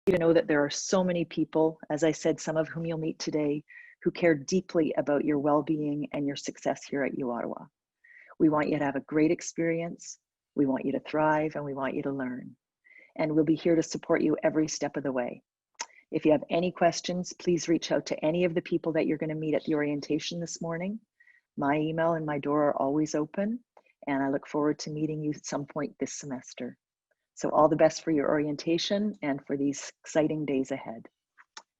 you to know that there are so many people, as I said, some of whom you'll meet today, who care deeply about your well-being and your success here at U Ottawa. We want you to have a great experience. We want you to thrive, and we want you to learn. And we'll be here to support you every step of the way. If you have any questions, please reach out to any of the people that you're going to meet at the orientation this morning. My email and my door are always open, and I look forward to meeting you at some point this semester. So all the best for your orientation and for these exciting days ahead.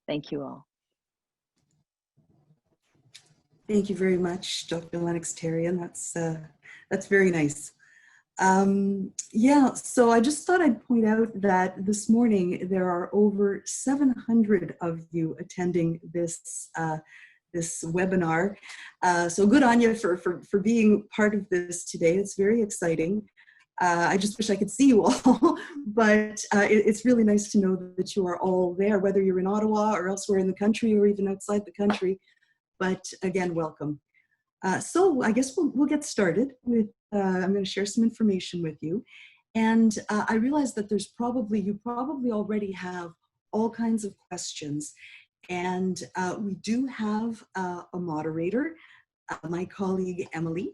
Thank you all. Thank you very much, Dr. Lennox-Terrien. That's very nice. Yeah, so I just thought I'd point out that this morning there are over 700 of you attending this this webinar. So good on you for being part of this today. It's very exciting. I just wish I could see you all, but it's really nice to know that you are all there, whether you're in Ottawa or elsewhere in the country or even outside the country. But again, welcome. So I guess we'll get started with, I'm going to share some information with you. And I realize that you probably already have all kinds of questions. And we do have a moderator, my colleague, Emily,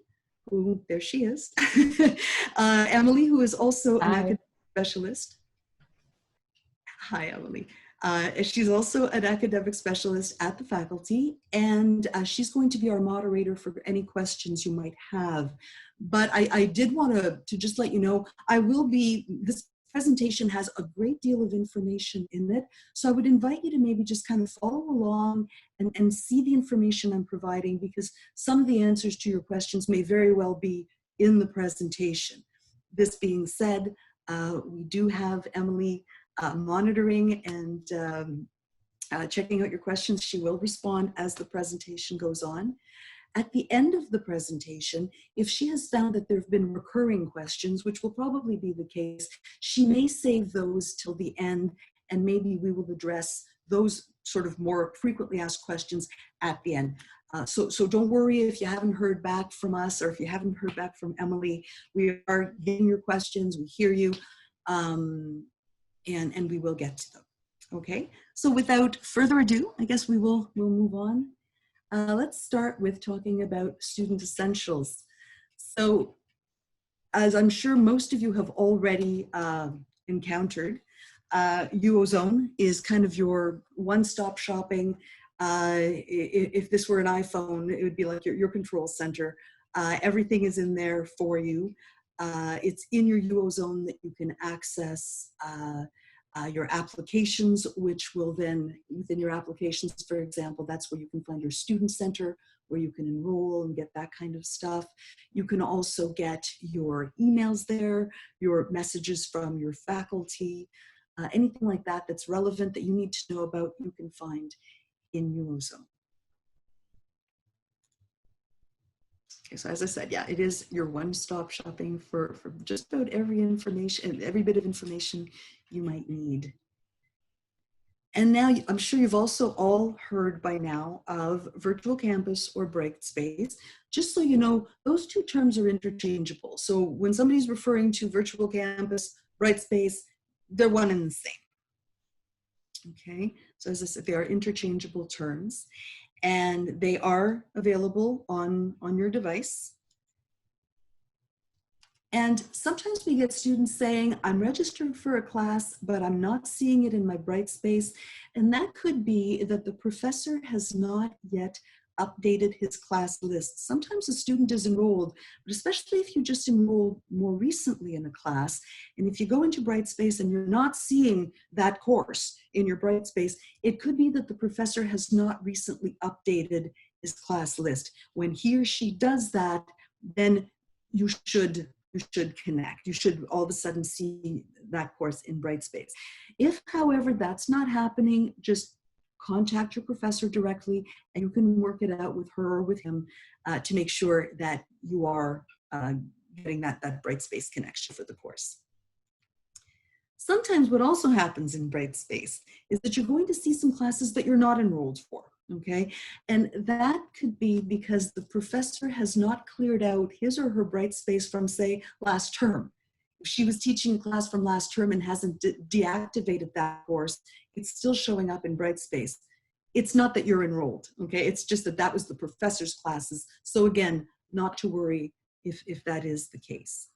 who, there she is. Emily, who is also an academic specialist. Hi, Emily. She's also an academic specialist at the faculty, and she's going to be our moderator for any questions you might have. But I did want to just let you know, this presentation has a great deal of information in it, so I would invite you to maybe just kind of follow along and see the information I'm providing, because some of the answers to your questions may very well be in the presentation. This being said, we do have Emily monitoring and checking out your questions. She will respond as the presentation goes on. At the end of the presentation, if she has found that there have been recurring questions, which will probably be the case, she may save those till the end, and maybe we will address those sort of more frequently asked questions at the end. So don't worry if you haven't heard back from us, or if you haven't heard back from Emily. We are getting your questions, we hear you. And we will get to them. Okay, so without further ado, I guess we'll move on. Let's start with talking about student essentials. So, as I'm sure most of you have already encountered, UOZone is kind of your one-stop shopping. If this were an iPhone, it would be like your control center. Everything is in there for you. It's in your UOZone that you can access your applications, which will then, within your applications, for example, that's where you can find your student center, where you can enroll and get that kind of stuff. You can also get your emails there, your messages from your faculty, anything like that that's relevant that you need to know about, you can find in UOZone. Okay, so as I said, yeah, it is your one-stop shopping for just about every bit of information you might need. And now I'm sure you've also all heard by now of Virtual Campus or Brightspace. Just so you know, those two terms are interchangeable. So when somebody's referring to Virtual Campus, Brightspace, they're one and the same. Okay, so as I said, they are interchangeable terms, and they are available on your device. And sometimes we get students saying, I'm registered for a class, but I'm not seeing it in my Brightspace. And that could be that the professor has not yet updated his class list. Sometimes a student is enrolled, but especially if you just enrolled more recently in a class, and if you go into Brightspace and you're not seeing that course in your Brightspace, it could be that the professor has not recently updated his class list. When he or she does that, then you should connect. You should all of a sudden see that course in Brightspace. If, however, that's not happening, just contact your professor directly, and you can work it out with her or with him to make sure that you are getting that Brightspace connection for the course. Sometimes what also happens in Brightspace is that you're going to see some classes that you're not enrolled for. Okay, and that could be because the professor has not cleared out his or her Brightspace from, say, last term. she was teaching a class from last term and hasn't deactivated that course, it's still showing up in Brightspace. It's not that you're enrolled, okay? It's just that that was the professor's classes. So again, not to worry if that is the case.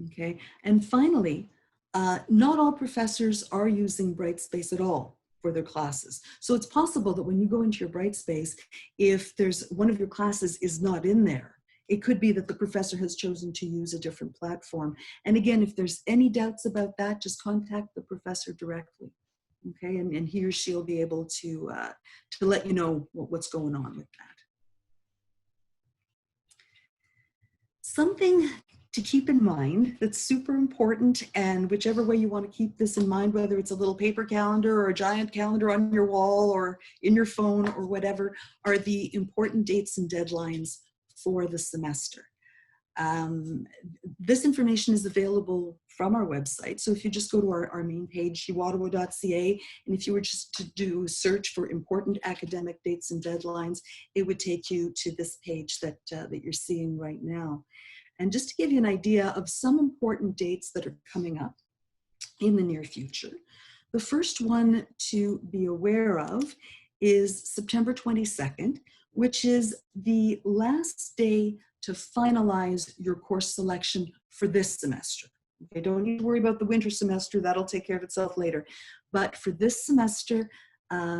Okay, and finally, not all professors are using Brightspace at all for their classes. So it's possible that when you go into your Brightspace, if there's one of your classes is not in there, it could be that the professor has chosen to use a different platform. And again, if there's any doubts about that, just contact the professor directly. Okay, and he or she will be able to let you know what's going on with that. Something to keep in mind that's super important, and whichever way you want to keep this in mind, whether it's a little paper calendar or a giant calendar on your wall or in your phone or whatever, are the important dates and deadlines for the semester. This information is available from our website. So if you just go to our main page, uottawa.ca, and if you were just to do a search for important academic dates and deadlines, it would take you to this page that you're seeing right now. And just to give you an idea of some important dates that are coming up in the near future, the first one to be aware of is September 22nd, which is the last day to finalize your course selection for this semester. Okay, don't need to worry about the winter semester, that'll take care of itself later. But for this semester,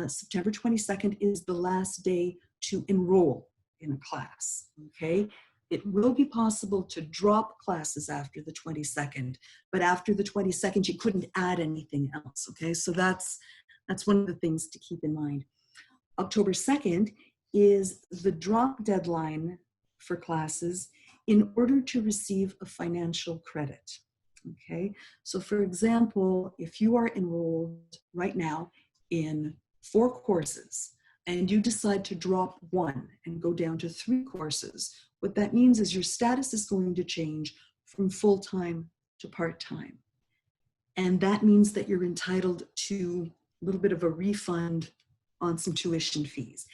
September 22nd is the last day to enroll in a class, okay? It will be possible to drop classes after the 22nd, but after the 22nd, you couldn't add anything else, okay? So that's one of the things to keep in mind. October 2nd is the drop deadline for classes in order to receive a financial credit, okay? So for example, if you are enrolled right now in 4 courses and you decide to drop 1 and go down to 3 courses, what that means is your status is going to change from full-time to part-time. And that means that you're entitled to a little bit of a refund on some tuition fees.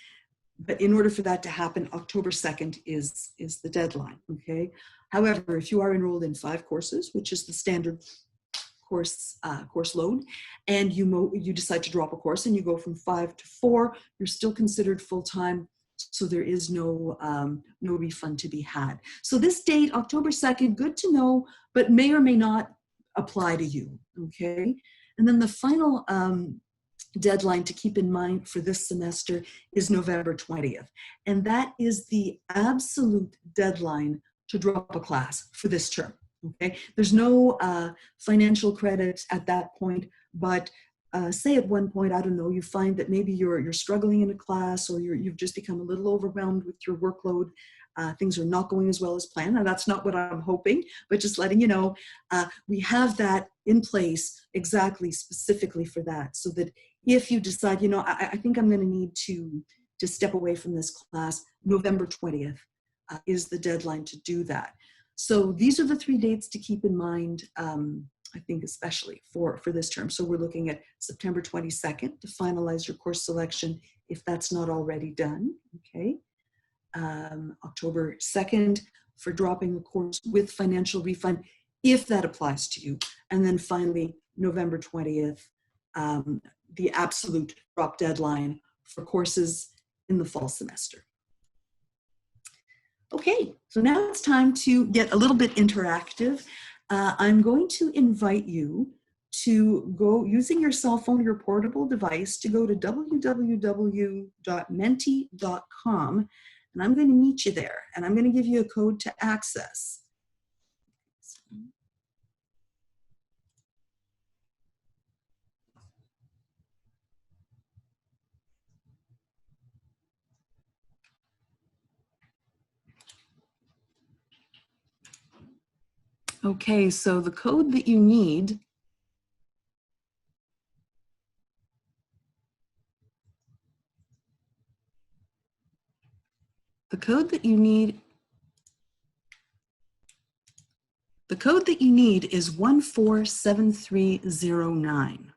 But in order for that to happen, October 2nd is the deadline, okay? However, if you are enrolled in 5 courses, which is the standard course load, and you decide to drop a course and you go from 5 to 4, you're still considered full-time, so there is no refund to be had. So this date, October 2nd, good to know, but may or may not apply to you, okay? And then the final deadline to keep in mind for this semester is November 20th. And that is the absolute deadline to drop a class for this term, okay? There's no financial credit at that point, but say at one point, I don't know, you find that maybe you're struggling in a class, or you've just become a little overwhelmed with your workload, things are not going as well as planned. Now that's not what I'm hoping, but just letting you know, we have that in place exactly specifically for that, so that if you decide, you know, I think I'm going to need to step away from this class, November 20th is the deadline to do that. So these are the 3 dates to keep in mind, I think especially for this term. So we're looking at September 22nd to finalize your course selection if that's not already done, okay? October 2nd for dropping the course with financial refund if that applies to you. And then finally, November 20th, the absolute drop deadline for courses in the fall semester. Okay, so now it's time to get a little bit interactive. I'm going to invite you to go, using your cell phone or your portable device, to go to www.menti.com, and I'm going to meet you there, and I'm going to give you a code to access. Okay, so the code that you need the code that you need is 147309.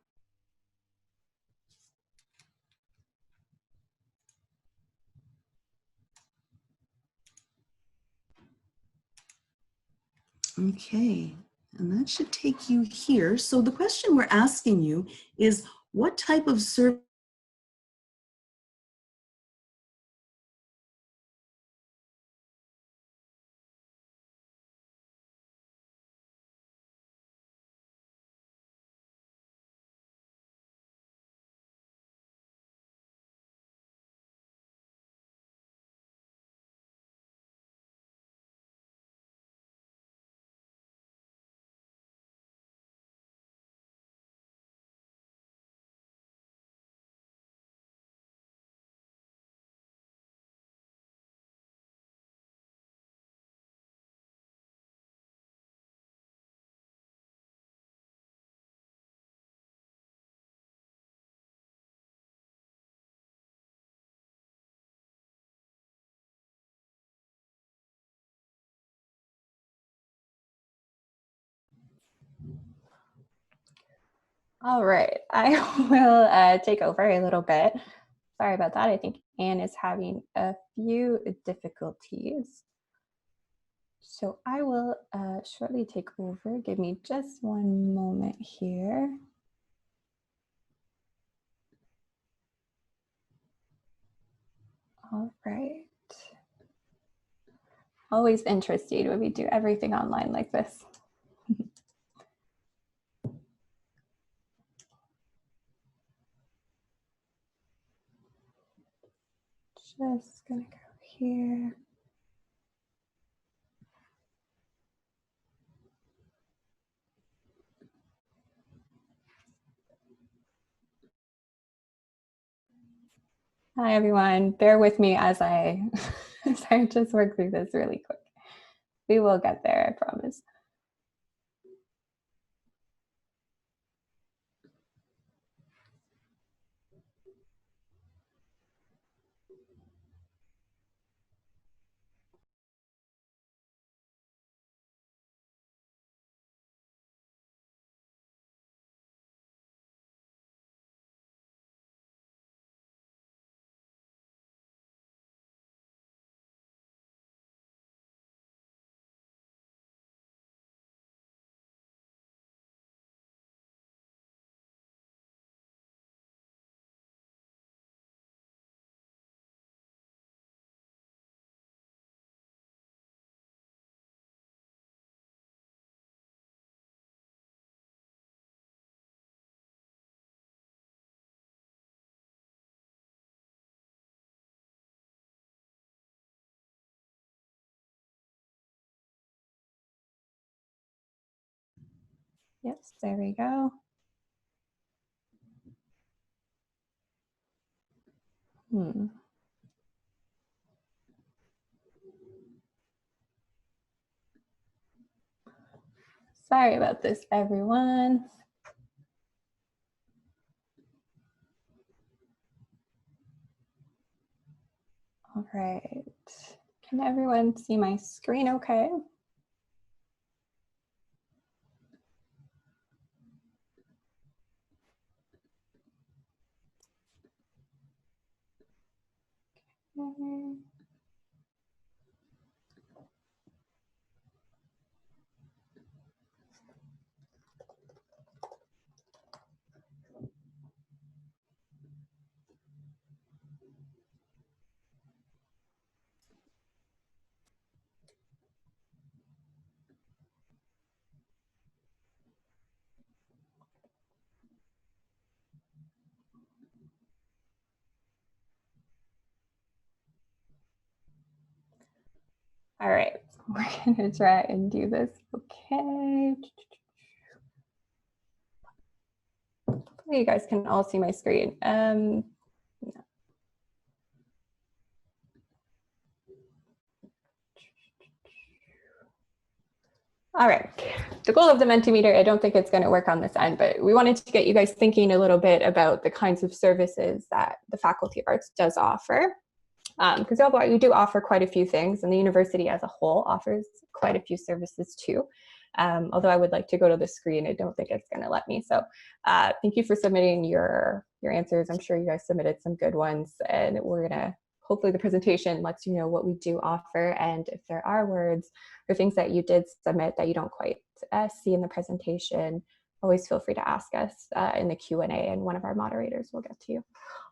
Okay, and that should take you here. So the question we're asking you is, what type of service All right, I will take over a little bit. Sorry about that. I think Anne is having a few difficulties. So I will shortly take over. Give me just one moment here. All right. Always interesting when we do everything online like this. Just gonna go here. Hi everyone, bear with me as I, as I just work through this really quick. We will get there, I promise. Yes, there we go. Sorry about this, everyone. All right. Can everyone see my screen okay? Okay. All right, we're gonna try and do this. Okay. You guys can all see my screen. All right, the goal of the Mentimeter, I don't think it's going to work on this end, but we wanted to get you guys thinking a little bit about the kinds of services that the Faculty of Arts does offer. Because we do offer quite a few things, and the university as a whole offers quite a few services too. Although I would like to go to the screen, I don't think it's going to let me. So thank you for submitting your answers. I'm sure you guys submitted some good ones, and we're going to hopefully the presentation lets you know what we do offer. And if there are words or things that you did submit that you don't quite see in the presentation, always feel free to ask us in the Q&A, and one of our moderators will get to you.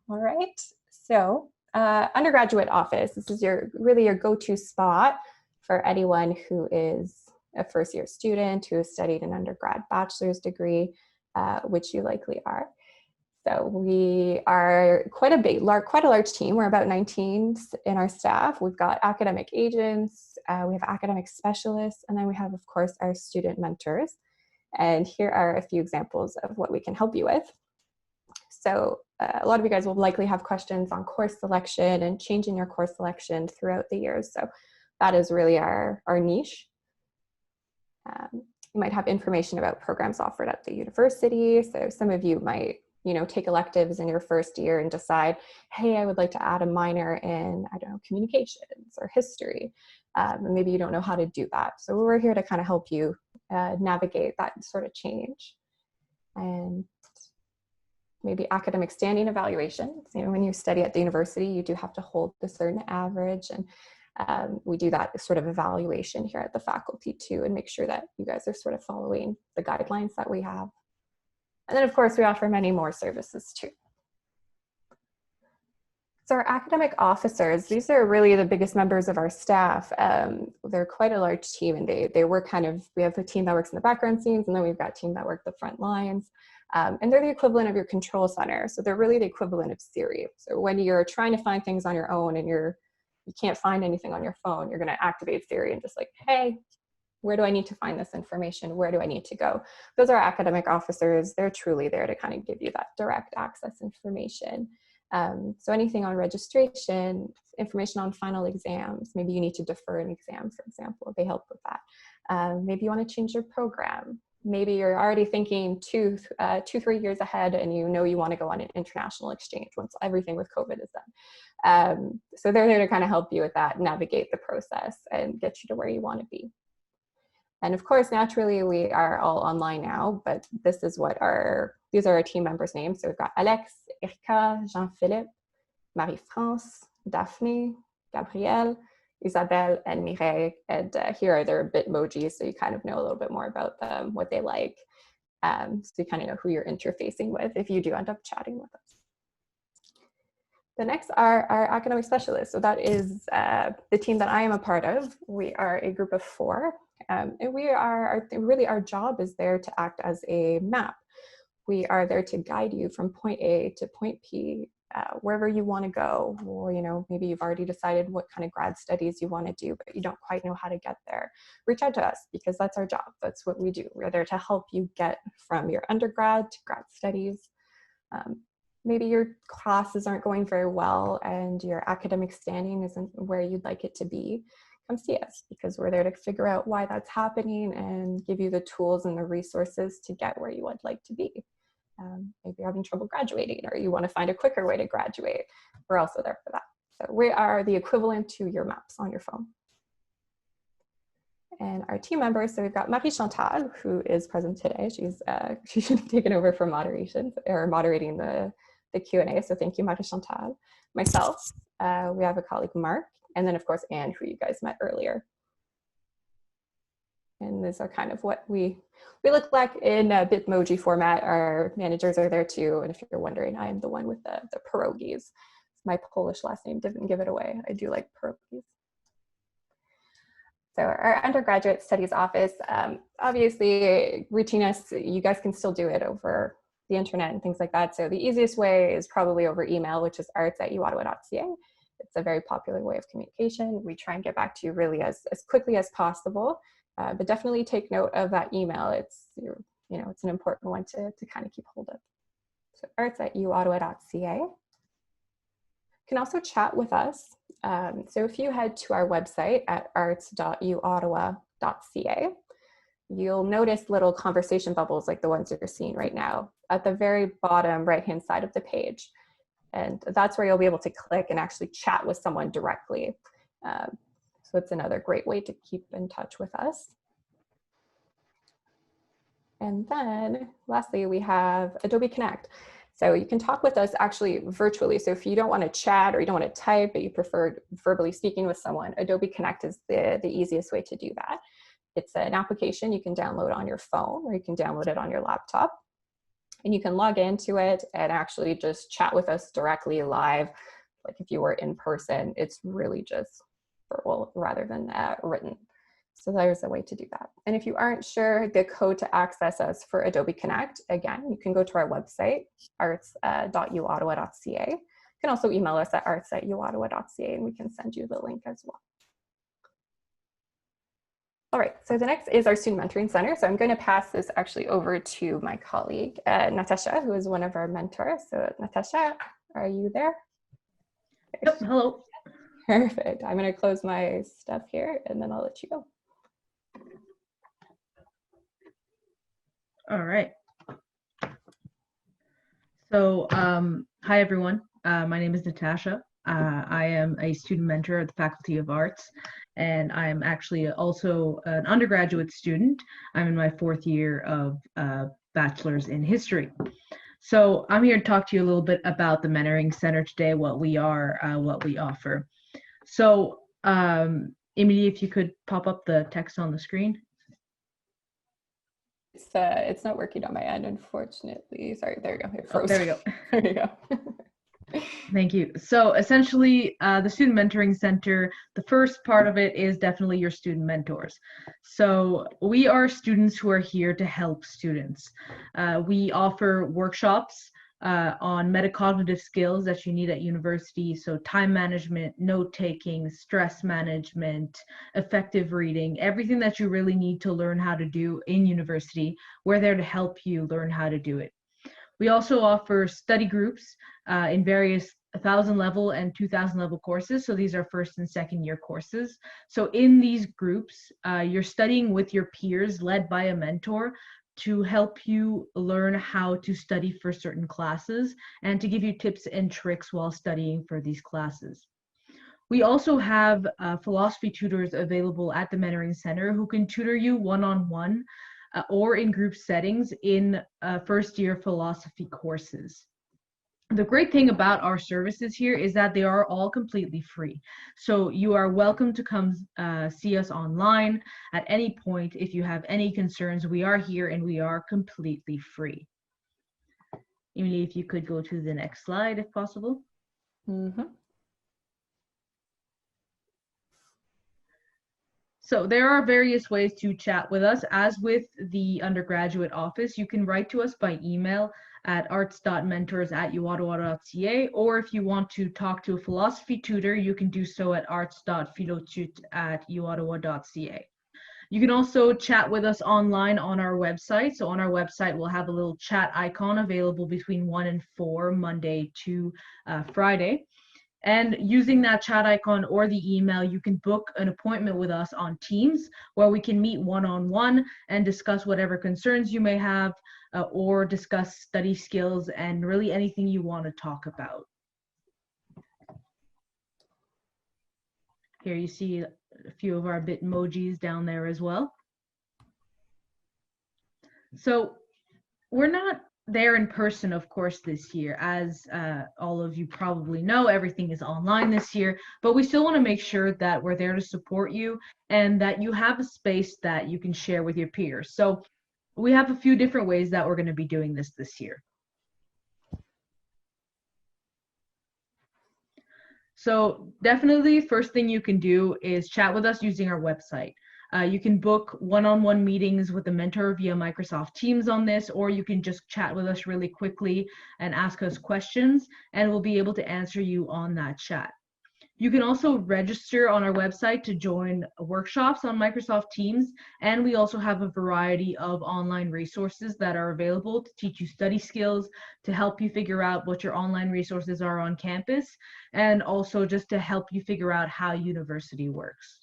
All right, so undergraduate office, this is really your go-to spot for anyone who is a first-year student who has studied an undergrad bachelor's degree, which you likely are. So we are quite a large team. We're about 19 in our staff. We've got academic agents, we have academic specialists, and then we have, of course, our student mentors. And here are a few examples of what we can help you with. So a lot of you guys will likely have questions on course selection and changing your course selection throughout the years. So that is really our niche. You might have information about programs offered at the university. So some of you might, take electives in your first year and decide, hey, I would like to add a minor in, I don't know, communications or history. And maybe you don't know how to do that. So we're here to kind of help you navigate that sort of change. And maybe academic standing evaluations. When you study at the university, you do have to hold a certain average, and we do that sort of evaluation here at the faculty too, and make sure that you guys are sort of following the guidelines that we have. And then of course we offer many more services too. So our academic officers, these are really the biggest members of our staff. They're quite a large team, and they work we have a team that works in the background scenes, and then we've got a team that work the front lines. And they're the equivalent of your control center. So they're really the equivalent of Siri. So when you're trying to find things on your own and you can't find anything on your phone, you're gonna activate Siri and just like, hey, where do I need to find this information? Where do I need to go? Those are academic officers. They're truly there to kind of give you that direct access information. So anything on registration, information on final exams, maybe you need to defer an exam, for example, they help with that. Maybe you want to change your program. Maybe you're already thinking 3 years ahead, and you want to go on an international exchange once everything with COVID is done. So they're there to kind of help you with that, navigate the process, and get you to where you want to be. And of course, naturally, we are all online now, but this is these are our team members' names. So we've got Alex, Erika, Jean-Philippe, Marie-France, Daphne, Gabrielle, Isabelle, and Mireille. And here are their Bitmojis, so you kind of know a little bit more about them, what they like. So you kind of know who you're interfacing with if you do end up chatting with us. The next are our academic specialists. So that is the team that I am a part of. We are a group of 4. And really our job is there to act as a map. We are there to guide you from point A to point P, wherever you want to go, or maybe you've already decided what kind of grad studies you want to do, but you don't quite know how to get there. Reach out to us, because that's our job. That's what we do. We're there to help you get from your undergrad to grad studies. Maybe your classes aren't going very well and your academic standing isn't where you'd like it to be. Come see us, because we're there to figure out why that's happening and give you the tools and the resources to get where you would like to be. Maybe you're having trouble graduating, or you want to find a quicker way to graduate. We're also there for that. So we are the equivalent to your maps on your phone. And our team members, so we've got Marie Chantal, who is present today. She's taken over for moderation, or moderating the Q&A. So thank you, Marie Chantal. Myself, we have a colleague, Mark, and then of course, Anne, who you guys met earlier. And these are kind of what we look like in a Bitmoji format. Our managers are there too. And if you're wondering, I am the one with the pierogies. My Polish last name didn't give it away. I do like pierogies. So our undergraduate studies office, obviously reaching us, you guys can still do it over the internet and things like that. So the easiest way is probably over email, which is arts@uottawa.ca. It's a very popular way of communication. We try and get back to you really as quickly as possible, but definitely take note of that email. It's an important one to kind of keep hold of. So arts@uottawa.ca. You can also chat with us. So if you head to our website at arts.uottawa.ca, you'll notice little conversation bubbles like the ones you're seeing right now at the very bottom right-hand side of the page. And that's where you'll be able to click and actually chat with someone directly. So it's another great way to keep in touch with us. And then lastly, we have Adobe Connect. So you can talk with us actually virtually. So if you don't want to chat or you don't want to type, but you prefer verbally speaking with someone, Adobe Connect is the easiest way to do that. It's an application you can download on your phone, or you can download it on your laptop. And you can log into it and actually just chat with us directly live. Like if you were in person, it's really just verbal rather than written. So there's a way to do that. And if you aren't sure the code to access us for Adobe Connect, again, you can go to our website, arts.uottawa.ca. You can also email us at arts@uottawa.ca and we can send you the link as well. All right, so the next is our Student Mentoring Center. So I'm going to pass this actually over to my colleague, Natasha, who is one of our mentors. So Natasha, are you there? Yep, hello. Perfect. I'm going to close my stuff here and then I'll let you go. All right. So, hi everyone. My name is Natasha. I am a student mentor at the Faculty of Arts, and I am actually also an undergraduate student. I'm in my 4th year of bachelor's in history. So I'm here to talk to you a little bit about the Mentoring Center today, what we are, what we offer. So, Emily, if you could pop up the text on the screen. It's not working on my end, unfortunately. Sorry, there we go. It froze. Oh, there we go. There you go. Thank you. So essentially, the Student Mentoring Center, the first part of it is definitely your student mentors. So we are students who are here to help students. We offer workshops on metacognitive skills that you need at university. So time management, note-taking, stress management, effective reading, everything that you really need to learn how to do in university. We're there to help you learn how to do it. We also offer study groups in various 1,000 level and 2,000 level courses. So these are 1st and 2nd year courses. So in these groups, you're studying with your peers led by a mentor to help you learn how to study for certain classes and to give you tips and tricks while studying for these classes. We also have philosophy tutors available at the Mentoring Center who can tutor you one-on-one or in group settings in 1st year philosophy courses. The great thing about our services here is that they are all completely free. So you are welcome to come see us online at any point. If you have any concerns, we are here and we are completely free. Emily, if you could go to the next slide if possible. Mm-hmm. So there are various ways to chat with us. As with the undergraduate office, you can write to us by email at arts.mentors@uottawa.ca, or if you want to talk to a philosophy tutor, you can do so at arts.philotut@uottawa.ca. You can also chat with us online on our website. So on our website, we'll have a little chat icon available between 1 and 4, Monday to Friday. And using that chat icon or the email, you can book an appointment with us on Teams where we can meet one-on-one and discuss whatever concerns you may have or discuss study skills and really anything you want to talk about. Here you see a few of our Bitmojis down there as well. So we're not there in person, of course, this year. As all of you probably know, everything is online this year, but we still want to make sure that we're there to support you and that you have a space that you can share with your peers. So we have a few different ways that we're going to be doing this year. So definitely, first thing you can do is chat with us using our website. You can book one-on-one meetings with a mentor via Microsoft Teams on this, or you can just chat with us really quickly and ask us questions, and we'll be able to answer you on that chat. You can also register on our website to join workshops on Microsoft Teams, and we also have a variety of online resources that are available to teach you study skills, to help you figure out what your online resources are on campus, and also just to help you figure out how university works.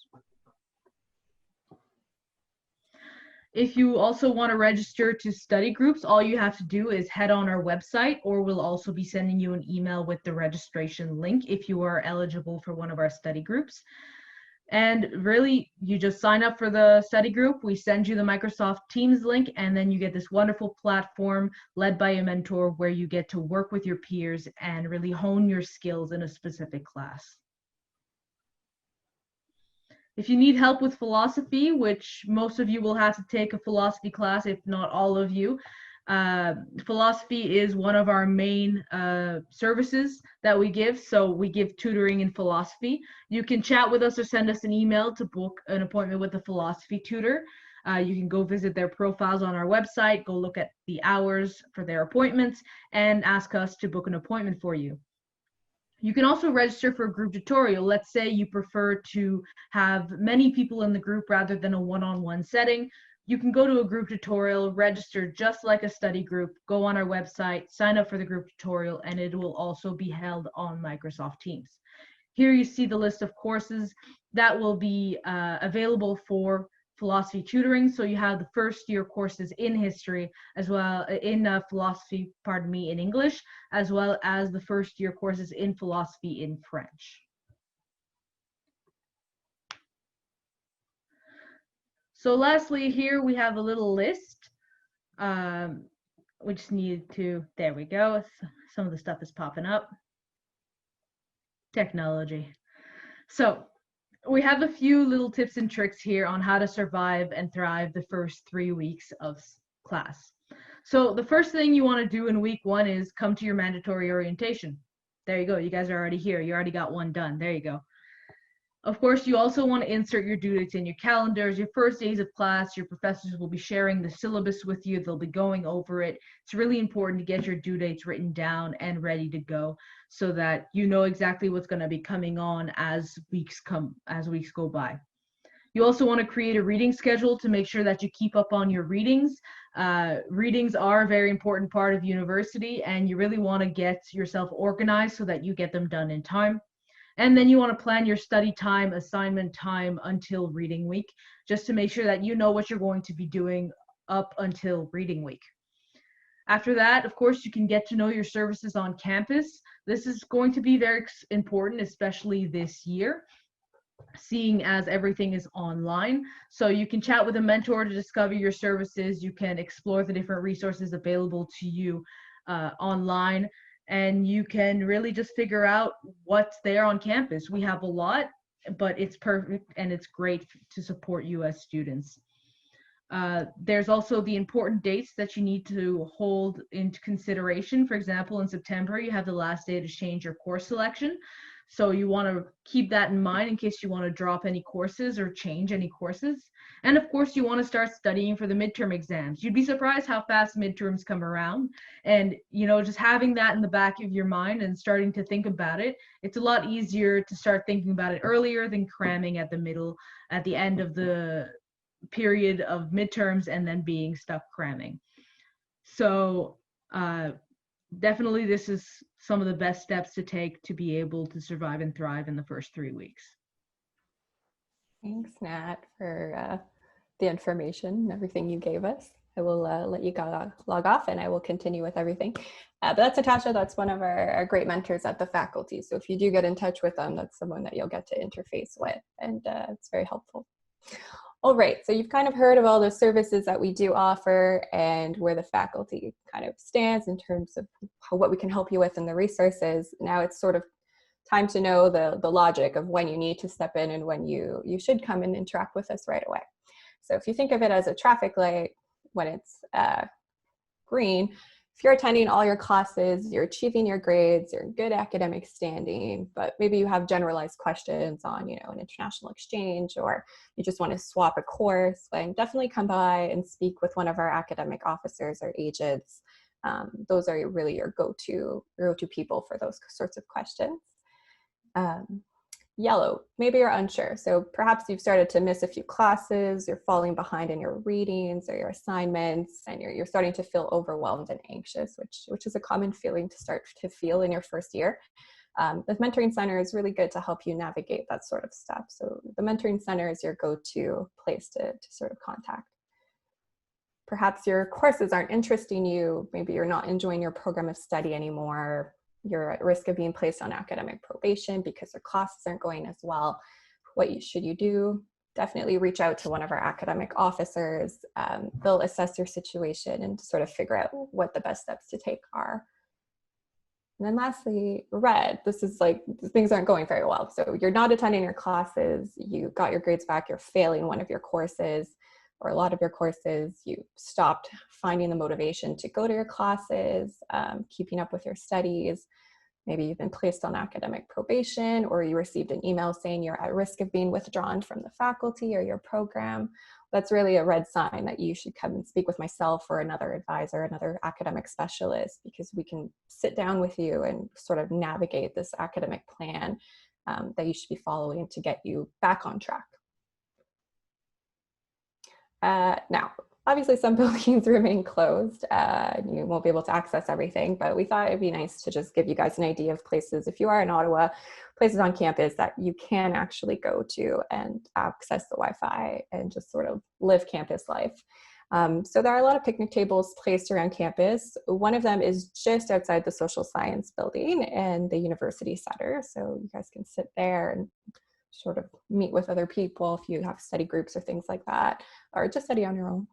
If you also want to register to study groups, all you have to do is head on our website, or we'll also be sending you an email with the registration link if you are eligible for one of our study groups. And really, you just sign up for the study group. We send you the Microsoft Teams link, and then you get this wonderful platform led by a mentor where you get to work with your peers and really hone your skills in a specific class. If you need help with philosophy, which most of you will have to take a philosophy class, if not all of you, philosophy is one of our main services that we give. So we give tutoring in philosophy. You can chat with us or send us an email to book an appointment with a philosophy tutor. You can go visit their profiles on our website, go look at the hours for their appointments, and ask us to book an appointment for you. You can also register for a group tutorial. Let's say you prefer to have many people in the group rather than a one-on-one setting. You can go to a group tutorial, register just like a study group, go on our website, sign up for the group tutorial, and it will also be held on Microsoft Teams. Here you see the list of courses that will be available for philosophy tutoring. So you have the first year courses in history, as well in philosophy, pardon me, in English, as well as the first year courses in philosophy in French. So lastly, here we have a little list. We just need to, there we go. Some of the stuff is popping up. Technology. So we have a few little tips and tricks here on how to survive and thrive the first 3 weeks of class. So the first thing you want to do in week 1 is come to your mandatory orientation. There you go. You guys are already here. You already got one done. There you go. Of course, you also want to insert your due dates in your calendars. Your first days of class, your professors will be sharing the syllabus with you. They'll be going over it. It's really important to get your due dates written down and ready to go so that you know exactly what's going to be coming on as weeks go by. You also want to create a reading schedule to make sure that you keep up on your readings. Readings are a very important part of university, and you really want to get yourself organized so that you get them done in time. And then you want to plan your study time, assignment time until reading week, just to make sure that you know what you're going to be doing up until reading week. After that, of course, you can get to know your services on campus. This is going to be very important, especially this year, seeing as everything is online. So you can chat with a mentor to discover your services. You can explore the different resources available to you online. And you can really just figure out what's there on campus. We have a lot, but it's perfect and it's great to support you as students. There's also the important dates that you need to hold into consideration. For example, in September, you have the last day to change your course selection. So you want to keep that in mind in case you want to drop any courses or change any courses. And of course, you want to start studying for the midterm exams. You'd be surprised how fast midterms come around. And, you know, just having that in the back of your mind and starting to think about it, it's a lot easier to start thinking about it earlier than cramming at the end of the period of midterms and then being stuck cramming. So definitely this is some of the best steps to take to be able to survive and thrive in the first 3 weeks. Thanks, Nat, for the information and everything you gave us. I will let you log off and I will continue with everything. But that's Natasha. That's one of our great mentors at the faculty. So if you do get in touch with them, that's someone that you'll get to interface with, and it's very helpful. All right, so you've kind of heard of all the services that we do offer and where the faculty kind of stands in terms of what we can help you with and the resources. Now it's sort of time to know the logic of when you need to step in and when you should come and interact with us right away. So if you think of it as a traffic light, when it's green, if you're attending all your classes, you're achieving your grades, you're in good academic standing, but maybe you have generalized questions on, you know, an international exchange, or you just want to swap a course, then definitely come by and speak with one of our academic officers or agents. Those are really your go-to people for those sorts of questions. Yellow, maybe you're unsure. So perhaps you've started to miss a few classes, you're falling behind in your readings or your assignments, and you're starting to feel overwhelmed and anxious, which is a common feeling to start to feel in your first year. The Mentoring Center is really good to help you navigate that sort of stuff. So the Mentoring Center is your go-to place to sort of contact. Perhaps your courses aren't interesting you, maybe you're not enjoying your program of study anymore, you're at risk of being placed on academic probation because your classes aren't going as well. should you do? Definitely reach out to one of our academic officers. They'll assess your situation and sort of figure out what the best steps to take are. And then lastly, red, this is like, things aren't going very well. So you're not attending your classes, you got your grades back, you're failing one of your courses or a lot of your courses, you stopped finding the motivation to go to your classes, keeping up with your studies. Maybe you've been placed on academic probation, or you received an email saying you're at risk of being withdrawn from the faculty or your program. That's really a red sign that you should come and speak with myself or another advisor, another academic specialist, because we can sit down with you and sort of navigate this academic plan that you should be following to get you back on track. Now, obviously some buildings remain closed and you won't be able to access everything, but we thought it'd be nice to just give you guys an idea of places, if you are in Ottawa, places on campus that you can actually go to and access the Wi-Fi and just sort of live campus life. So there are a lot of picnic tables placed around campus. One of them is just outside the social science building and the university center. So you guys can sit there and sort of meet with other people if you have study groups or things like that, or just study on your own.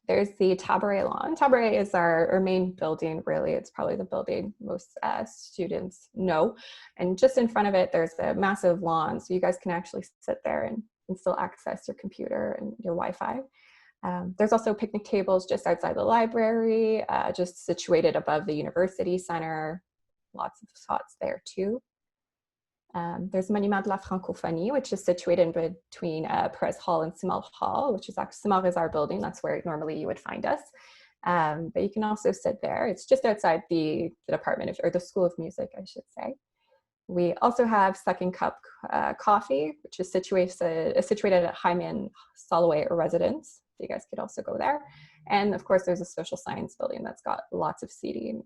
There's the Tabaret lawn. Tabaret is our main building, really. It's probably the building most students know. And just in front of it, there's a massive lawn. So you guys can actually sit there and still access your computer and your Wi-Fi. There's also picnic tables just outside the library, just situated above the university center. Lots of spots there too. There's Monument de la Francophonie, which is situated in between Perez Hall and Simard Hall, which is actually, Simard is our building. That's where normally you would find us. But you can also sit there. It's just outside the Department of, or the School of Music, I should say. We also have Second Cup Coffee, which is situated at Hyman Soloway Residence. So you guys could also go there. And of course, there's a social science building that's got lots of seating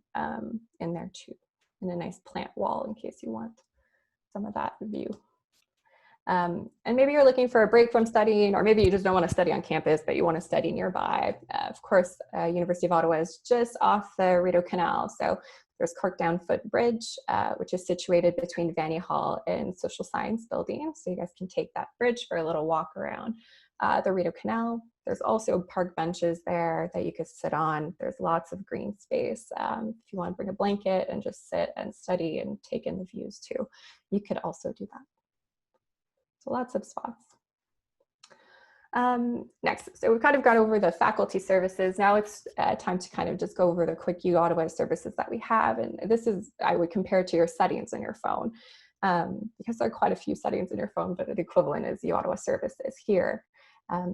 in there too, and a nice plant wall in case you want some of that view. And maybe you're looking for a break from studying, or maybe you just don't want to study on campus, but you want to study nearby. Of course, University of Ottawa is just off the Rideau Canal. So there's Corkdown Foot Bridge, which is situated between Vanier Hall and Social Science Building. So you guys can take that bridge for a little walk around the Rideau Canal. There's also park benches there that you could sit on. There's lots of green space. If you want to bring a blanket and just sit and study and take in the views too, you could also do that. So lots of spots. Next, so we've kind of gone over the faculty services. Now it's time to kind of just go over the quick U Ottawa services that we have. And this is, I would compare to your settings in your phone, because there are quite a few settings in your phone, but the equivalent is U Ottawa services here.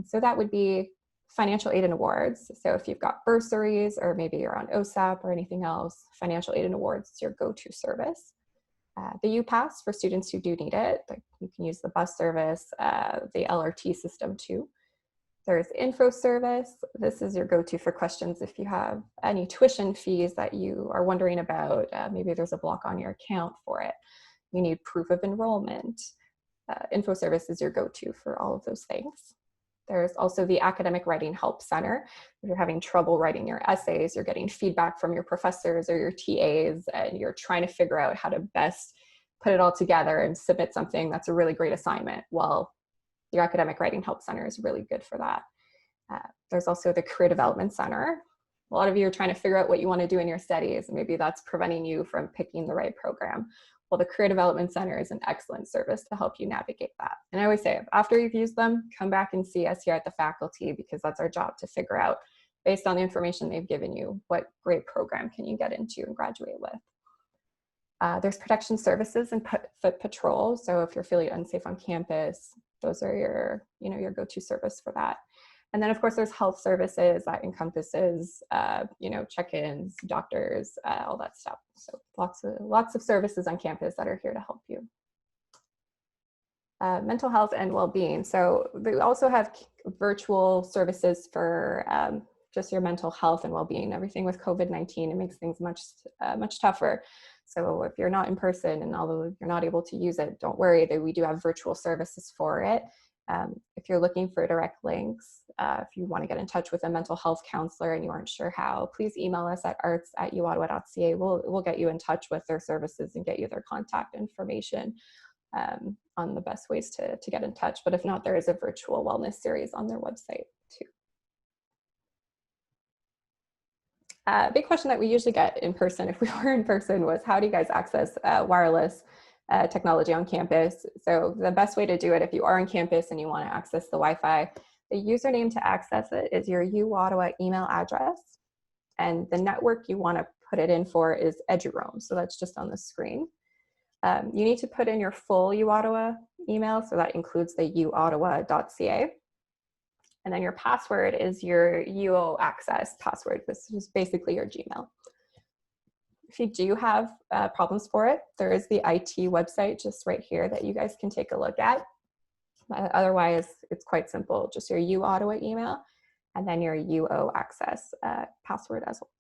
So that would be financial aid and awards. So if you've got bursaries, or maybe you're on OSAP or anything else, financial aid and awards is your go-to service. The U-Pass for students who do need it. Like you can use the bus service, the LRT system too. There's info service. This is your go-to for questions if you have any tuition fees that you are wondering about. Maybe there's a block on your account for it. You need proof of enrollment. Info service is your go-to for all of those things. There's also the Academic Writing Help Center. If you're having trouble writing your essays, you're getting feedback from your professors or your TAs, and you're trying to figure out how to best put it all together and submit something that's a really great assignment. Well, your Academic Writing Help Center is really good for that. There's also the Career Development Center. A lot of you are trying to figure out what you want to do in your studies, and maybe that's preventing you from picking the right program. Well, the Career Development Center is an excellent service to help you navigate that. And I always say, after you've used them, come back and see us here at the faculty, because that's our job to figure out, based on the information they've given you, what great program can you get into and graduate with. There's protection services and foot patrol. So if you're feeling unsafe on campus, those are your, your go-to service for that. And then of course there's health services that encompasses, check-ins, doctors, all that stuff. So lots of services on campus that are here to help you. Mental health and well-being. So we also have virtual services for just your mental health and well-being. Everything with COVID-19, it makes things much tougher. So if you're not in person, and although you're not able to use it, don't worry, that we do have virtual services for it. If you're looking for direct links, if you want to get in touch with a mental health counselor and you aren't sure how, please email us at arts@uottawa.ca. We'll get you in touch with their services and get you their contact information on the best ways to get in touch. But if not, there is a virtual wellness series on their website too. A big question that we usually get in person, if we were in person, was how do you guys access wireless technology on campus? So the best way to do it, if you are on campus and you want to access the Wi-Fi, the username to access it is your UOttawa email address, and the network you want to put it in for is EduRoam. So that's just on the screen. You need to put in your full UOttawa email, so that includes the uottawa.ca. And then your password is your UO access password. This is basically your Gmail. If you do have problems for it, there is the IT website just right here that you guys can take a look at. Otherwise, it's quite simple. Just your UOttawa email and then your UO access password as well.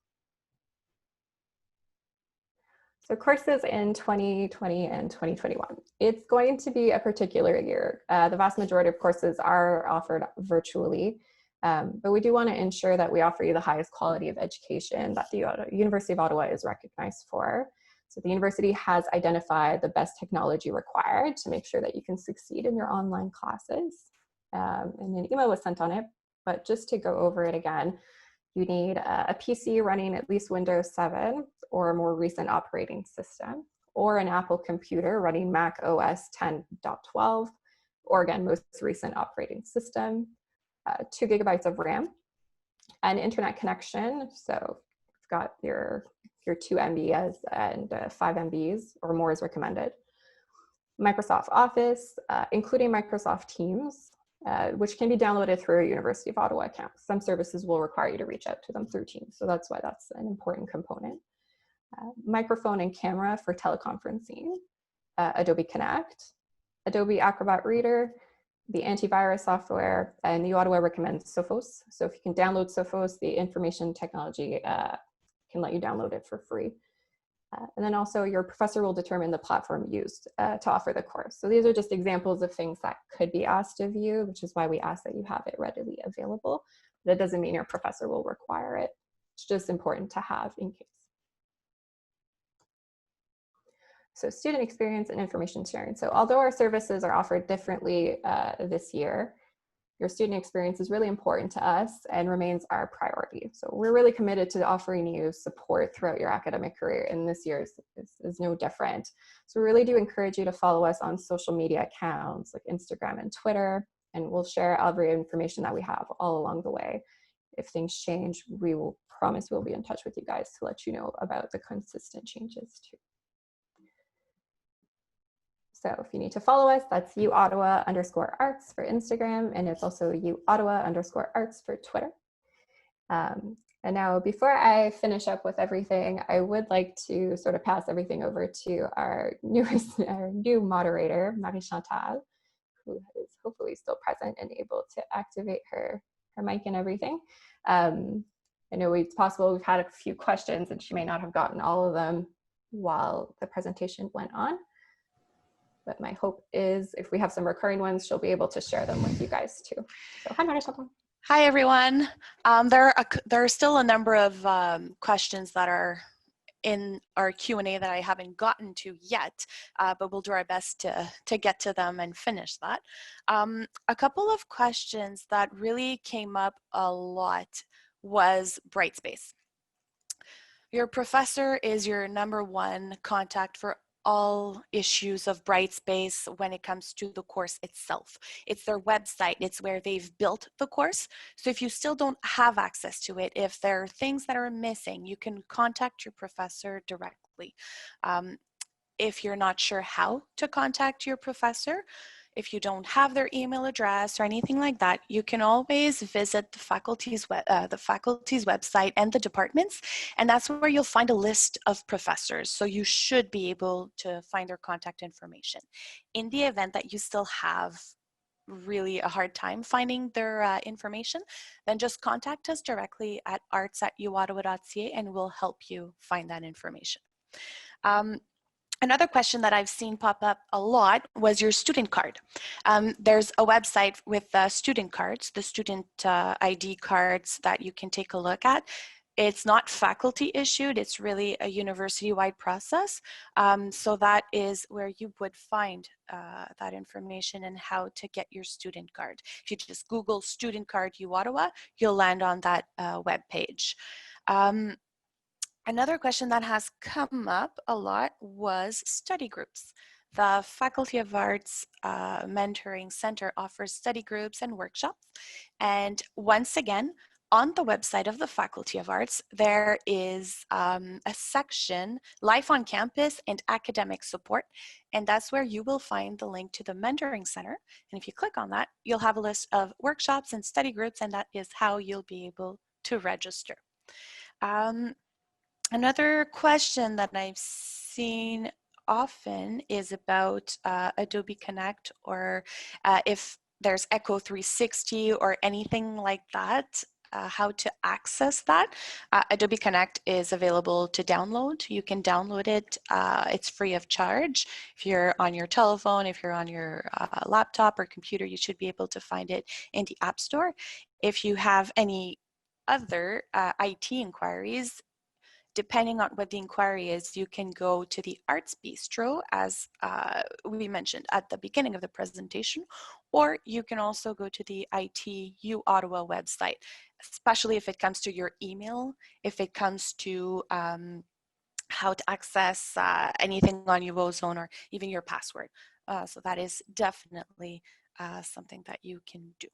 So courses in 2020 and 2021. It's going to be a particular year. The vast majority of courses are offered virtually, but we do want to ensure that we offer you the highest quality of education that the University of Ottawa is recognized for. So the university has identified the best technology required to make sure that you can succeed in your online classes. And an email was sent on it, but just to go over it again, you need a PC running at least Windows 7 or a more recent operating system, or an Apple computer running Mac OS 10.12, or again, most recent operating system, 2 gigabytes of RAM, an internet connection. So you've got your 2 MBs and 5 MBs or more is recommended. Microsoft Office, including Microsoft Teams, which can be downloaded through a University of Ottawa account. Some services will require you to reach out to them through Teams, so that's why that's an important component. Microphone and camera for teleconferencing, Adobe Connect, Adobe Acrobat Reader, the antivirus software, and the Ottawa recommends Sophos. So if you can download Sophos, the information technology can let you download it for free. And then also your professor will determine the platform used to offer the course. So these are just examples of things that could be asked of you, which is why we ask that you have it readily available. That doesn't mean your professor will require it. It's just important to have in case. So student experience and information sharing. So although our services are offered differently this year, your student experience is really important to us and remains our priority. So we're really committed to offering you support throughout your academic career, and this year is no different. So we really do encourage you to follow us on social media accounts like Instagram and Twitter, and we'll share every information that we have all along the way. If things change, we will promise we'll be in touch with you guys to let you know about the consistent changes too. So if you need to follow us, that's uottawa_arts for Instagram, and it's also uottawa_arts for Twitter. And now, before I finish up with everything, I would like to sort of pass everything over to our new moderator, Marie-Chantal, who is hopefully still present and able to activate her mic and everything. I know it's possible we've had a few questions and she may not have gotten all of them while the presentation went on. But my hope is if we have some recurring ones, she'll be able to share them with you guys too. So hi, Marie-Chantal. Hi, everyone. There are still a number of questions that are in our Q&A that I haven't gotten to yet, but we'll do our best to get to them and finish that. A couple of questions that really came up a lot was Brightspace. Your professor is your #1 contact for all issues of Brightspace when it comes to the course itself. It's their website, it's where they've built the course. So if you still don't have access to it, if there are things that are missing, you can contact your professor directly. If you're not sure how to contact your professor, if you don't have their email address or anything like that, you can always visit the faculty's website and the departments, and that's where you'll find a list of professors. So you should be able to find their contact information. In the event that you still have really a hard time finding their information, then just contact us directly at arts@uottawa.ca and we'll help you find that information. Another question that I've seen pop up a lot was your student card. There's a website with student cards, the student ID cards that you can take a look at. It's not faculty issued, it's really a university-wide process. So that is where you would find that information and how to get your student card. If you just Google student card U Ottawa, you'll land on that web page. Another question that has come up a lot was study groups. The Faculty of Arts Mentoring Center offers study groups and workshops. And once again, on the website of the Faculty of Arts, there is a section, Life on Campus and Academic Support. And that's where you will find the link to the Mentoring Center. And if you click on that, you'll have a list of workshops and study groups, and that is how you'll be able to register. Another question that I've seen often is about Adobe Connect, or if there's Echo 360 or anything like that, how to access that. Adobe Connect is available to download. You can download it. It's free of charge. If you're on your telephone, if you're on your laptop or computer, you should be able to find it in the App Store. If you have any other IT inquiries, depending on what the inquiry is, you can go to the Arts Bistro, as we mentioned at the beginning of the presentation, or you can also go to the ITU Ottawa website, especially if it comes to your email, if it comes to how to access anything on UOZone or even your password. So that is definitely something that you can do.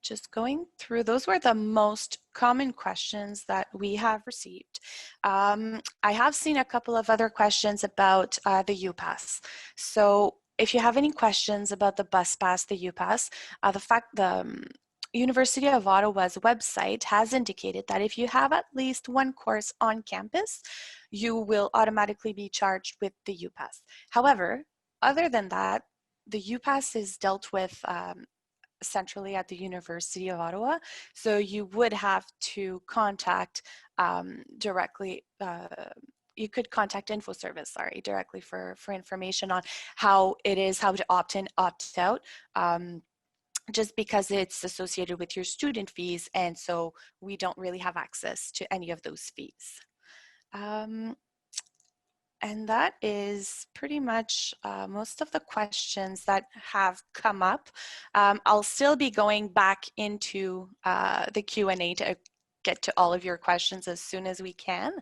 Just going through, those were the most common questions that we have received. I have seen a couple of other questions about the UPass. So if you have any questions about the bus pass, the UPass, the University of Ottawa's website has indicated that if you have at least one course on campus, you will automatically be charged with the UPass. However, other than that, the UPass is dealt with centrally at the University of Ottawa. So you would have to contact directly, you could contact InfoService, directly for information on how it is, how to opt in, opt out, just because it's associated with your student fees. And so we don't really have access to any of those fees. And that is pretty much most of the questions that have come up. I'll still be going back into the Q&A to get to all of your questions as soon as we can,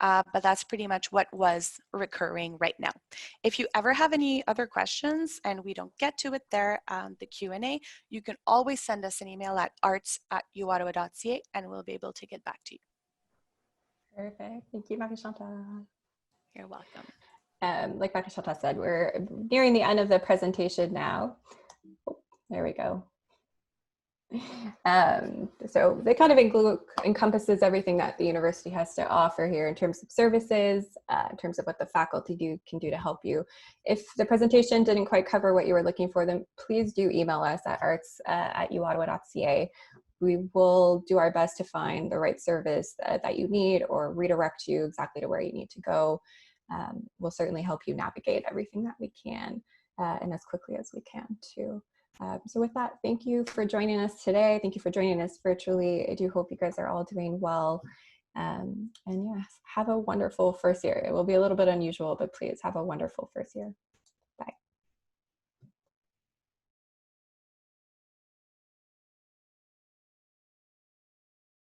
but that's pretty much what was recurring right now. If you ever have any other questions and we don't get to it there, the Q&A, you can always send us an email at arts@uottawa.ca and we'll be able to get back to you. Perfect. Thank you, Marie-Chantal. You're welcome. Like Marie-Chantal said, we're nearing the end of the presentation now. Oh, there we go. So it kind of encompasses everything that the university has to offer here in terms of services, in terms of what the faculty can do to help you. If the presentation didn't quite cover what you were looking for, then please do email us at arts@uottawa.ca. We will do our best to find the right service that you need or redirect you exactly to where you need to go. We'll certainly help you navigate everything that we can and as quickly as we can too. So with that, thank you for joining us today. Thank you for joining us virtually. I do hope you guys are all doing well. And yes, have a wonderful first year. It will be a little bit unusual, but please have a wonderful first year.